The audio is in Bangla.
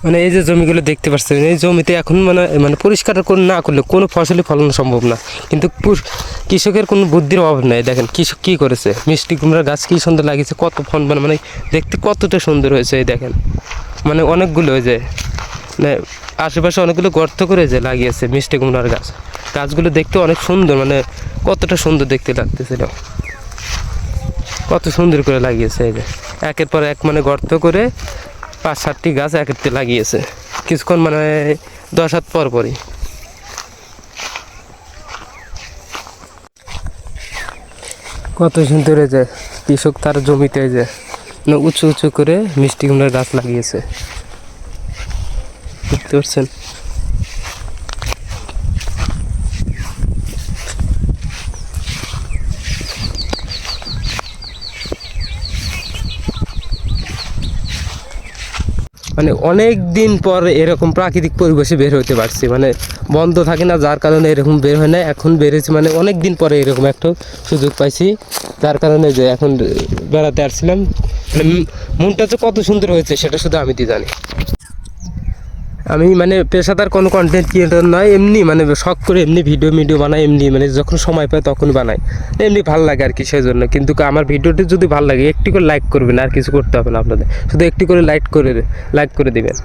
মানে এই যে জমিগুলো দেখতে পাচ্ছেন, এই জমিতে এখন মানে পরিষ্কার না করলে কোনো ফসলই ফলানো সম্ভব না। কিন্তু কৃষকের কোনো বুদ্ধির অভাব নেই। দেখেন কৃষক কী করেছে, মিষ্টি কুমড়ার গাছ কী সুন্দর লাগিয়েছে, কত ফল মানে দেখতে কতটা সুন্দর হয়েছে। এই দেখেন মানে অনেকগুলো হয়ে যায়, মানে আশেপাশে অনেকগুলো গর্ত করে যে লাগিয়েছে মিষ্টি কুমড়ার গাছ। গাছগুলো দেখতে অনেক সুন্দর, মানে কতটা সুন্দর দেখতে লাগতেছিল, কত সুন্দর করে লাগিয়েছে। এই যে একের পর এক মানে গর্ত করে 5-7টি গাছ একেরতে লাগিয়েছে, কিছুক্ষণ মানে 10 হাত পর পরই। কত সুন্দর এই যে কৃষক তার জমিতে যে উঁচু উঁচু করে মিষ্টি কুমড়ার গাছ লাগিয়েছে, দেখতে পাচ্ছেন। মানে অনেক দিন পর এরকম প্রাকৃতিক পরিবেশে বের হতে পারছি, মানে বন্ধ থাকে না, যার কারণে এরকম বের হয় না। এখন বেরিয়েছি মানে অনেক দিন পরে এরকম একটা সুযোগ পাইছি, যার কারণে যে এখন বেড়াতে আসছিলাম। মানে মনটা তো কত সুন্দর হয়েছে সেটা শুধু আমি তো জানি। আমি মানে পেশাদার কোনো কন্টেন্ট ক্রিয়েটর নয়, এমনি মানে শখ করে এমনি ভিডিও বানাই, এমনি মানে যখন সময় পাই তখন বানাই, এমনি ভালো লাগে আর কি, সেই জন্য। কিন্তু আমার ভিডিওটি যদি ভালো লাগে একটি করে লাইক করবেন, আর কিছু করতে হবে না আপনাদের, শুধু একটি করে লাইক করে দিবেন।